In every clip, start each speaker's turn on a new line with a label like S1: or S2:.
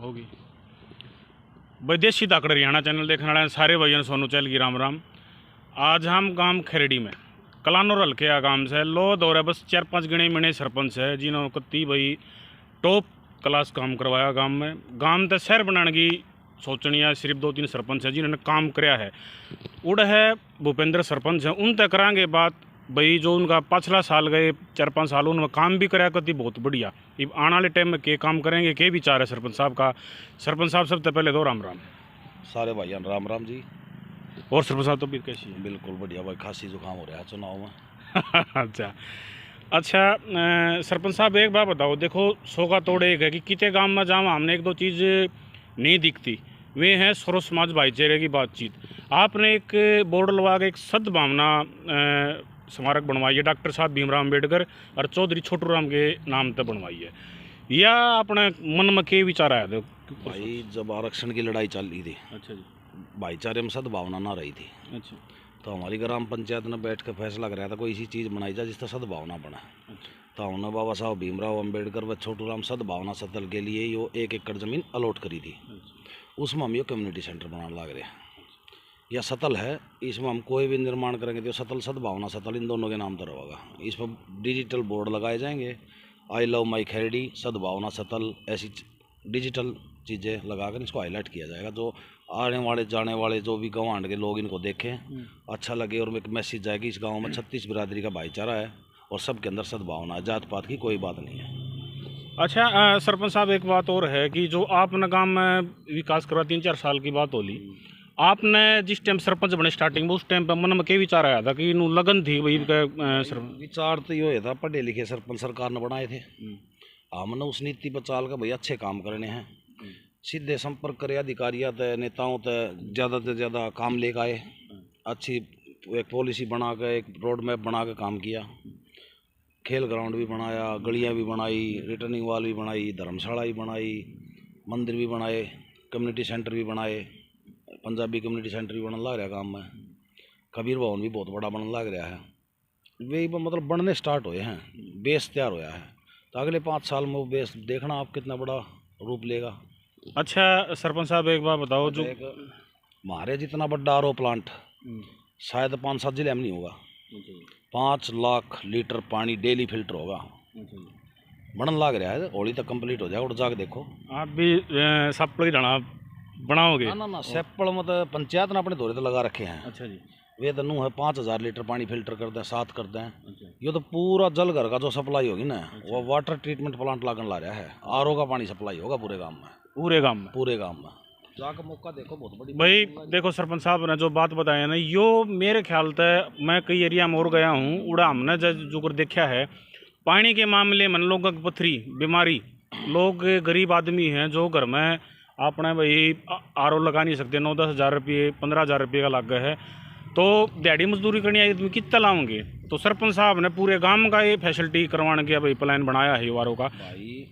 S1: होगी। विदेशी धाकड़ हरियाणा चैनल देखने वाले सारे भाइयों सोनू चैल की राम राम। आज हम गांव खेरड़ी में कलानौर हल्के आ गांव से लो दौरे बस 4-5 गिने मिने सरपंच है जिन्होंने कत्ती भाई टॉप क्लास काम करवाया गांव में। गांव तो शहर बनाने की सोचनी है, सिर्फ 2-3 सरपंच है जिन्होंने काम कराया है। उड़ है भूपेंद्र सरपंच है, उन तक कराएंगे बात भाई जो उनका पिछला साल गए 4-5 साल उन्होंने काम भी कराया कति बहुत बढ़िया। अब आने वाले टाइम में के काम करेंगे के विचार है सरपंच साहब का। सरपंच साहब सबसे पहले तो राम राम।
S2: सारे भाइयों राम राम जी।
S1: और सरपंच साहब तो भी कैसी है?
S2: बिल्कुल बढ़िया भाई, खांसी जुकाम हो रहा है चुनाव में।
S1: अच्छा सरपंच साहब एक बात बताओ, देखो 100 का तोड़ एक है कि कितने गांव में जाओ हमने एक दो चीज़ नहीं दिखती, वे हैं सर्व समाज भाईचारे की बातचीत। आपने एक बोर्ड लगा के एक सद्भावना स्मारक बनवाई है, डॉक्टर साहब भीमराव अम्बेडकर और चौधरी छोटू राम के नाम पर बनवाई है। या अपने मन में के विचार आया था
S2: भाई जब आरक्षण की लड़ाई चल रही थी,
S1: अच्छा जी,
S2: भाईचारे में सद्भावना ना रही थी,
S1: अच्छा,
S2: तो हमारी ग्राम पंचायत ने बैठ कर फैसला कराया था कोई ऐसी चीज़ बनाई जाए जिससे सद्भावना बना।
S1: अच्छा,
S2: तो हमने बाबा साहब भीमराव अम्बेडकर व छोटू राम सद्भावना सतल के लिए यो 1 एकड़ ज़मीन अलॉट करी थी। उसमें हम ये कम्युनिटी सेंटर बनाने लग रहे हैं। यह सतल है, इसमें हम कोई भी निर्माण करेंगे तो सतल सद्भावना सतल इन दोनों के नाम पर होगा। इसमें डिजिटल बोर्ड लगाए जाएंगे, आई लव माई खेरड़ी, सद्भावना सतल, ऐसी डिजिटल चीज़ें लगाकर इसको हाईलाइट किया जाएगा। जो आने वाले जाने वाले जो भी गाँव के लोग इनको देखें, अच्छा लगे और एक मैसेज जाएगी इस गांव में 36 बिरादरी का भाईचारा है और सबके अंदर सद्भावना है, जात पात की कोई बात नहीं है।
S1: अच्छा सरपंच साहब एक बात और है कि जो आपने गांव में विकास करवा 3-4 साल की बात होली, आपने जिस टाइम सरपंच बने स्टार्टिंग में उस टाइम पर मन में क्या विचार आया था कि इन्हों लगन थी भाई
S2: विचार तो ये था, पढ़े लिखे सरपंच सरकार ने बनाए थे, हमने उस नीति पर चाल कर भाई अच्छे काम करने हैं, सीधे संपर्क करे अधिकारियों तय नेताओं तय ज़्यादा से ज़्यादा काम लेकर आए, अच्छी एक पॉलिसी बना कर एक रोड मैप बना कर काम किया, खेल ग्राउंड भी बनाया, गलियां भी बनाई, रिटर्निंग वाल भी बनाई, धर्मशाला भी बनाई, मंदिर भी बनाए, कम्युनिटी सेंटर भी बनाए, पंजाबी कम्युनिटी सेंटर भी बनने लग रहा है काम में, कबीर भवन भी बहुत बड़ा बनने लग रहा है। वे मतलब बनने स्टार्ट हुए हैं, बेस तैयार होया है, तो अगले 5 साल में वो बेस देखना आप कितना बड़ा रूप लेगा।
S1: अच्छा सरपंच साहब एक बात बताओ, जो
S2: हमारे जितना बड़ा आरओ प्लांट शायद 5-7 जिले में नहीं होगा, 5 लाख लीटर पानी डेली फिल्टर होगा, बनन लग रहा है, होली तक कंप्लीट हो जाएगा। और जाके देखो
S1: आप भी सब ढाणा बनाओगे?
S2: ना सैपल मतलब पंचायत ने अपने दौरे तो लगा रखे हैं।
S1: अच्छा जी,
S2: वे तो नू है 5000 लीटर पानी फिल्टर कर दें, 7 कर दें।
S1: अच्छा,
S2: ये तो पूरा जल घर का जो सप्लाई होगी ना, वो वाटर ट्रीटमेंट प्लांट लागन ला रहा है, आरओ का पानी सप्लाई होगा पूरे गांव में, पूरे गांव में जाकर मौका देखो, बहुत बड़ी
S1: भाई देखो सरपंच साहब ने जो बात बताया ना, यो मेरे ख्याल से मैं कई एरिया में और गया हूँ, उड़ा हमने जो कर देखा है पानी के मामले में लोगों की पथरी बीमारी, लोग गरीब आदमी हैं जो घर में अपने भाई आरओ लगा नहीं सकते, 9-10 हज़ार रुपये 15 हज़ार रुपये का लग गया है, तो दिहाड़ी मजदूरी करनी आई तुम कितना लाओगे? तो सरपंच साहब ने पूरे गांव का ये फैसिलिटी करवाने का भाई प्लान बनाया है वारों का।
S2: भाई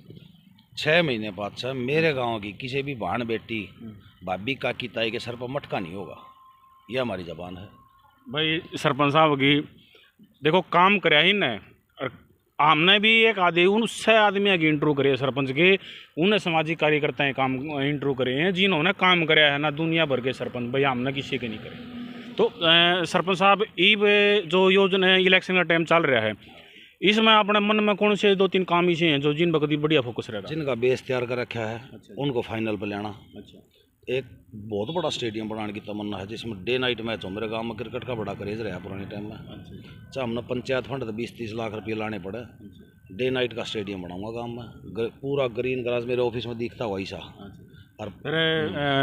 S2: 6 महीने बाद से मेरे गांव की किसी भी बहन बेटी भाभी काकी ताई के सर पर मटका नहीं होगा, यह हमारी जबान है।
S1: भाई सरपंच साहब की देखो काम कराया ही न, और हमने भी एक आधे उनसे आदमी की इंटरव्यू करे सरपंच के, उन्हें सामाजिक कार्यकर्ता हैं काम इंटरव्यू करे हैं जिन्होंने काम कराया है ना दुनिया भर के सरपंच, भाई हमने किसी के नहीं करे। तो सरपंच साहब ये जो योजना इलेक्शन का टाइम चल रहा है, इसमें अपने मन में कौन से 2-3 काम ऐसे हैं जो जिन पर कभी बढ़िया फोकस रहेगा?
S2: जिनका बेस तैयार कर रखा है,
S1: अच्छा,
S2: उनको फाइनल पर लाना।
S1: अच्छा,
S2: एक बहुत बड़ा स्टेडियम बनाने की तमन्ना है जिसमें डे नाइट मैच हो। मेरे गांव में क्रिकेट का बड़ा क्रेज रहा पुराने टाइम में, चाहे हमने पंचायत फंड तो 20-30 लाख रुपये लाने पड़े, डे नाइट का स्टेडियम बनाऊंगा गांव में, पूरा ग्रीन ग्रास मेरे ऑफिस में दिखता हुआ ऐसा। और
S1: फिर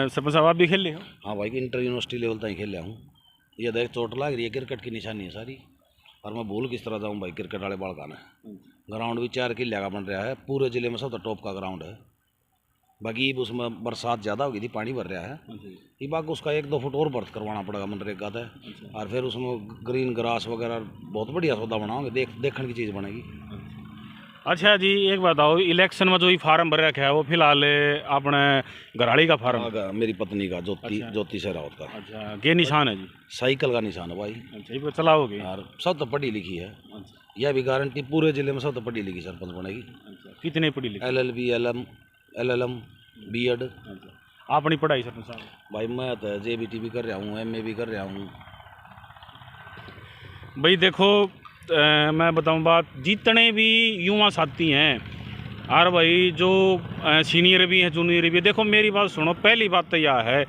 S1: सरपंच साहब आप भी खेल रहे हो?
S2: हाँ भाई, इंटर यूनिवर्सिटी लेवल तक खेल हूँ। ये देख चोट लग रही है, क्रिकेट की निशानी है सारी, और मैं भूल किस तरह जाऊँ भाई, क्रिकेट वाले बालका ने ग्राउंड भी 4 किले का बन रहा है, पूरे जिले में सबसे टॉप का ग्राउंड है। बाकी उसमें बरसात ज़्यादा हो गई थी, पानी भर रहा है, ये बाकी उसका 1-2 फुट और बर्थ करवाना पड़ेगा मनरेगा से, और फिर उसमें ग्रीन ग्रास वगैरह बहुत बढ़िया सौदा बनाओगे, देखने की चीज़ बनेगी।
S1: अच्छा जी एक बताओ, इलेक्शन में जो ये फार्म भर रखा है वो फिलहाल अपने घराड़ी का फार्म?
S2: मेरी पत्नी का, ज्योति शेरावत का।
S1: अच्छा, क्या निशान है जी?
S2: साइकिल का निशान है भाई।
S1: अच्छा, ये चलाओगे?
S2: यार सब तो पढ़ी लिखी है, यह भी गारंटी पूरे जिले में सब तो पढ़ी लिखी सरपंच बनेगी।
S1: कितने पढ़ी लिखी?
S2: LLB LLM B Ed.
S1: अपनी पढ़ाई सरपंच साहब?
S2: भाई मैं तो जेबीटी भी कर रहा हूँ, एमए भी कर रहा हूँ।
S1: भाई देखो मैं बताऊं बात, जितने भी युवा साथी हैं और भाई जो सीनियर भी हैं जूनियर भी हैं, देखो मेरी बात सुनो। पहली बात तो यह है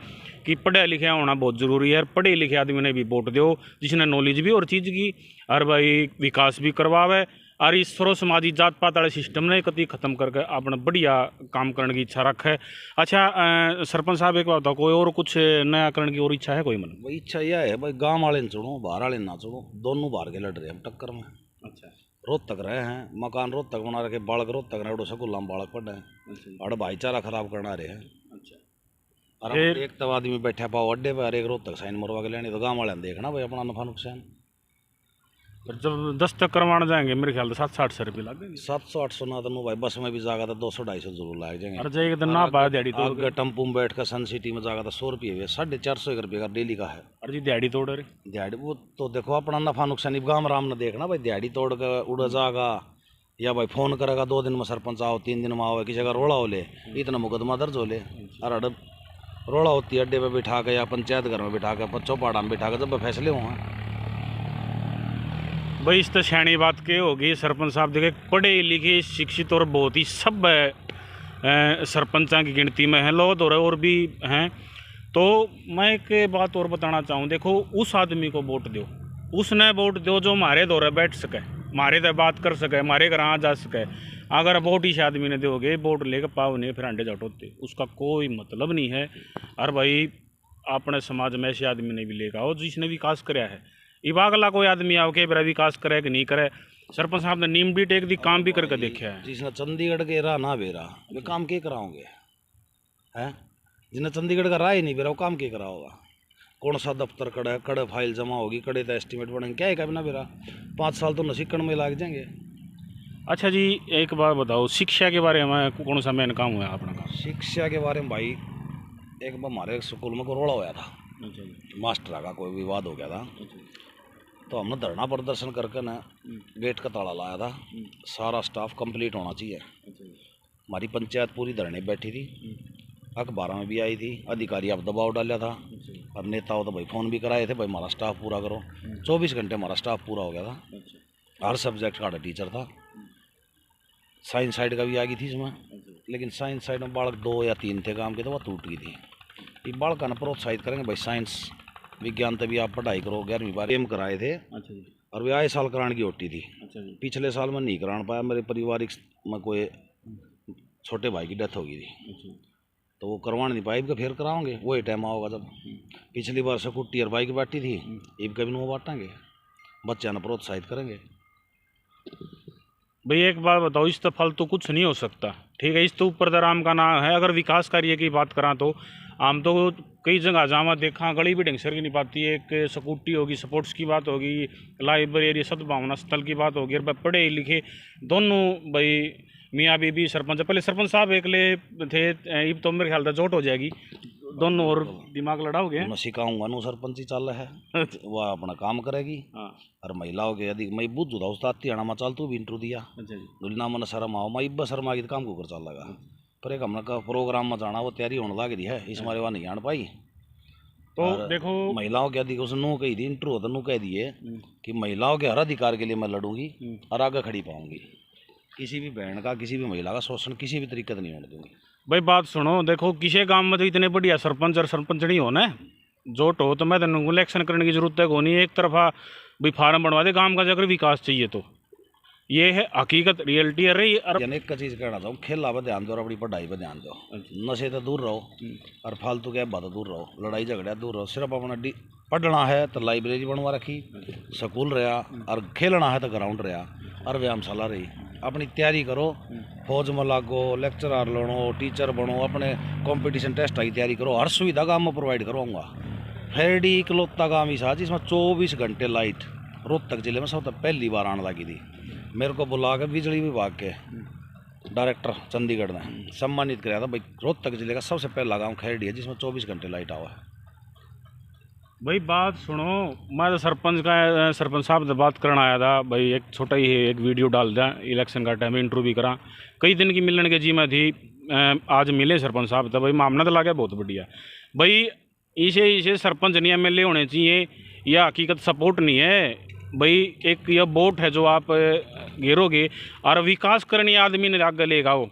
S1: कि पढ़ा लिखा होना बहुत ज़रूरी है। पढ़े लिखे आदमी ने भी वोट दो जिसने नॉलेज भी और चीज़ की, और भाई विकास भी करवावे, और इस सर्व समाजी जात पात वाले सिस्टम ने कति ख़त्म करके अपना बढ़िया काम करने की इच्छा रखे। अच्छा सरपंच साहब एक बात बताओ, कोई और कुछ नया करने की और इच्छा है कोई? मन
S2: भाई इच्छा यह है भाई, गांव वाले न चुनो, बाहर वाले ना चुनो, दोनों बाहर के लड़ रहे हैं हम टक्कर में।
S1: अच्छा।
S2: रोहतक रहे हैं, मकान रोहतक बना रखे, बालक रोहतक रहे, उड़ो स्कूल में बालक पढ़ रहे हैं और भाईचारा खराब करना रहे हैं।
S1: अच्छा।
S2: और
S1: फिर
S2: एक तब आदमी बैठा पाओ अड्डे पर, और एक रोहतक साइन मरवा के लेने, तो गाँव वाले ने देखना भाई अपना नफा नुकसान।
S1: जब 10 तक करवाने जाएंगे मेरे ख्याल से 700-800 रुपये लगेंगे।
S2: 700-800 ना तो भाई बस में भी जाएगा तो 200-250 जरूर लाग जाएंगे।
S1: और जाएगा तो ना पाया दिहाड़ी तोड़
S2: आगे टेम्पू में बैठ कर सन सिटी में जाएगा तो 100 रुपये हुए, 450 रुपये का डेली का है।
S1: और जी दिहाड़ी तोड़ रहे
S2: दिहाड़ी वो तो देखो अपना नफा नुकसान गाँव राम ने देखना भाई, दिहाड़ी तोड़ कर उड़ जाएगा या भाई फोन करेगा 2 दिन में सरपंच आओ, 3 दिन में आओ, किसी का रोड़ा हो ले, इतना मुकदमा दर्ज हो ले। और रोड़ा होती है अड्डे पे बिठा के या पंचायत घर में बिठा के, चौपाड़ा में बिठा के, जब फैसले हुए।
S1: भाई। इस तो शैनी बात के होगी सरपंच साहब, देखे पढ़े लिखे शिक्षित और बहुत ही सब सरपंचा की गिनती में है लोग और भी हैं। तो मैं एक बात और बताना चाहूँ, देखो उस आदमी को वोट दो, उसने वोट दो जो हमारे दौरे बैठ सके, हमारे से बात कर सके, हमारे घर आ जा सके। अगर वोट इस आदमी ने दोगे, वोट लेकर पाओ नहीं फिर अंडे झटोते, उसका कोई मतलब नहीं है। और भाई अपने समाज में ऐसे आदमी ने भी लेकर आओ जिसने विकास कराया है। इवा अगला कोई आदमी आओ के मेरा विकास करे कि नहीं करे। सरपंच साहब ने नीम भी टेक दी, काम भी करके देखा है।
S2: जिसने चंडीगढ़ के राह ना बेरा वे काम के कराओगे हैं, जिसने चंडीगढ़ का राह ही नहीं बेरा वो काम के कराओगा। कौन सा दफ्तर कड़े कड़े फाइल जमा होगी, कड़े तो एस्टिमेट बनेंगे, क्या है ना बेरा 5 साल तो नसीकण में लग जाएंगे।
S1: अच्छा जी एक बात बताओ, शिक्षा के बारे में कौन सा मेन काम हुआ अपना काम?
S2: शिक्षा के बारे में भाई एक बार हमारे स्कूल में रोड़ा होया था, मास्टर का कोई विवाद हो गया था, तो हमने धरना प्रदर्शन करके ना गेट का ताला लाया था। सारा स्टाफ कंप्लीट होना चाहिए। हमारी पंचायत पूरी धरने बैठी थी, अखबार में भी आई थी, अधिकारी अब दबाव डाला था और नेताओं तो भाई फ़ोन भी कराए थे भाई हमारा स्टाफ पूरा करो। 24 घंटे हमारा स्टाफ पूरा हो गया था। हर सब्जेक्ट का टीचर था। साइंस साइड का भी आ गई थी इसमें, लेकिन साइंस साइड में बालक 2 या 3 थे काम के, तो वह टूट गई थी। ये बालक का प्रोत्साहित करेंगे भाई, साइंस विज्ञान तभी आप पढ़ाई करो। 11वीं बार एम कराए थे। अच्छा जी। और वे आए साल कराने की होती थी। अच्छा जी। पिछले साल में नहीं कराना पाया, मेरे पारिवारिक में कोई छोटे भाई की डेथ हो गई थी। अच्छा। तो वो करवा नहीं पाए, फिर कराओगे वही टाइम आओगा जब। पिछली बार स्कूटी और बाइक बांटी थी, इब कभी वो बांटेंगे, बच्चा ने प्रोत्साहित करेंगे।
S1: भाई एक बात बताओ, इस तो फल तो कुछ नहीं हो सकता, ठीक है, इस तो ऊपर दराम का नाम है। अगर विकास कार्य की बात करा तो आम तो कई जगह जहाँ देखा गली भी ढंग से नहीं पाती है। एक स्कूटी होगी, स्पोर्ट्स की बात होगी, लाइब्रेरी सद्भावना स्थल की बात होगी, और पढ़े लिखे दोनों भाई मियाँ बीबी सरपंच, पहले सरपंच साहब एकले थे, अब तो मेरे ख्याल से जोट हो जाएगी, दोनों और दिमाग लड़ाओगे।
S2: मैं सिखाऊंगा नो सरपंच ही चल रहा है, वह अपना काम करेगी। हाँ। और महिलाओं के यदि मैं बुझ जुदा उस्ताद तियाना में चल तू भी इंटरव्यू दिया। अच्छा जी। दुलना मन शर्म आओ, मैं इब्बा शर्मा की काम को कर चल लगा। पर एक हमने का प्रोग्राम में जाना वो तैयारी होने लग रही है, इस मारे वहाँ नहीं आन पाई। तो देखो महिलाओं के अधिक उसने नू कही थी इंटरव्यू तो नू कह दिए कि महिलाओं के हर अधिकार के लिए मैं लड़ूंगी और आगे खड़ी पाऊंगी। किसी भी बहन का, किसी भी महिला का शोषण किसी भी तरीके से नहीं होने दूंगी। भाई
S1: बात सुनो, देखो किसी गांव में तो इतने बढ़िया सरपंच और सरपंच नहीं होना जोट हो तो मैं तेन इलेक्शन करने की जरूरत है को नहीं। एक तरफा भाई फार्म बनवा दे गांव का, अगर विकास चाहिए तो ये है हकीकत, रियलिटी है रही।
S2: एक का चीज़ कहना चाहूँ, खेला पर ध्यान दो और अपनी पढ़ाई पर ध्यान दो। नशे तो दूर रहो और फालतू के बात दूर रहो, लड़ाई झगड़ा दूर रहो। सिर्फ अपना पढ़ना है तो लाइब्रेरी बनवा रखी, स्कूल रहा, और खेलना है तो ग्राउंड रहा, और व्यायामशाला रही। अपनी तैयारी करो, फौज में लागो, लेक्चरर बनो, टीचर बनो, अपने कंपटीशन टेस्ट की तैयारी करो। हर सुविधा गाँव में प्रोवाइड करूँगा। फेरडी इकलौता गाँव ही था जिसमें 24 घंटे लाइट रोहतक जिले में सब पहली बार आने लगी थी। मेरे को बुला के बिजली विभाग के डायरेक्टर चंडीगढ़ ने सम्मानित कराया था। भाई रोहतक जिले का सबसे पहला गांव खैरडी है जिसमें 24 घंटे लाइट आवा है।
S1: भाई बात सुनो, मैं तो सरपंच साहब से बात करना आया था भाई। एक छोटा ही एक वीडियो डाल दिया, इलेक्शन का टाइम इंटरव्यू भी करा, कई दिन की मिलने के जी में थी। आज मिले सरपंच साहब तो भाई मामला तो लगा बहुत बढ़िया भाई। इसे सरपंच नहीं एमएलए होने चाहिए, यह हकीकत सपोर्ट नहीं है भाई। एक यह वोट है जो आप घेरोगे और विकास करने आदमी ने आगे लेगा वो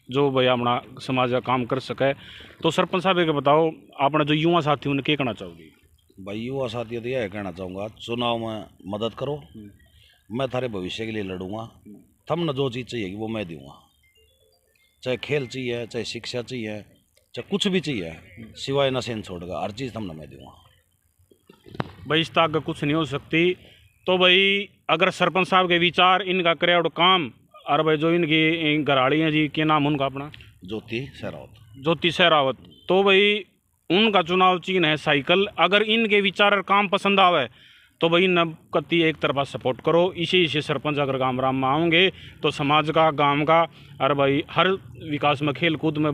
S1: जो भाई अपना समाज का काम कर सके। तो सरपंच साहब एक बताओ, आपने जो युवा साथी उन्हें क्या कहना चाहोगे?
S2: भाई युवा साथियों तो यह कहना चाहूँगा, चुनाव में मदद करो, मैं थारे भविष्य के लिए लड़ूंगा, थमने जो चीज़ चाहिए वो मैं दूंगा, चाहे खेल चाहिए, चाहे शिक्षा चाहिए, चाहे कुछ भी चाहिए, सिवाय नशे छोड़कर हर चीज़ थमने मैं दूंगा।
S1: भाई इस तक कुछ नहीं हो सकती। तो भाई अगर सरपंच साहब के विचार, इनका करे और काम, और भाई जो इनकी घराड़ी हैं जी, क्या नाम उनका अपना?
S2: ज्योति सहरावत।
S1: ज्योति सहरावत। तो भाई उनका चुनाव चिन्ह है साइकिल। अगर इनके विचार और काम पसंद आवे तो भाई न कति एक तरफा सपोर्ट करो। इसे सरपंच अगर गाँव राम में आओगे तो समाज का, गांव का और भाई हर विकास में, खेल कूद में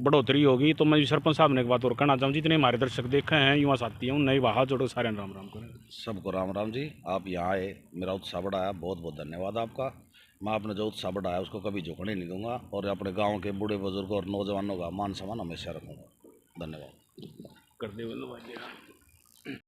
S1: बढ़ोतरी होगी। तो मैं सरपंच साहब ने एक बात और कहना चाहूँ, जितने हमारे दर्शक देखे हैं, युवा साथी हैं, उन्हें वहाँ जोड़ो, सारे राम राम करें।
S2: सबको राम राम जी। आप यहाँ आए, मेरा उत्साह बढ़ाया, बहुत बहुत धन्यवाद आपका। मैं अपने जो उत्साह बढ़ाया उसको कभी झुकने नहीं दूंगा और अपने गांव के बूढ़े बुजुर्गों और नौजवानों का मान सम्मान हमेशा रखूंगा। धन्यवाद।
S1: कर दे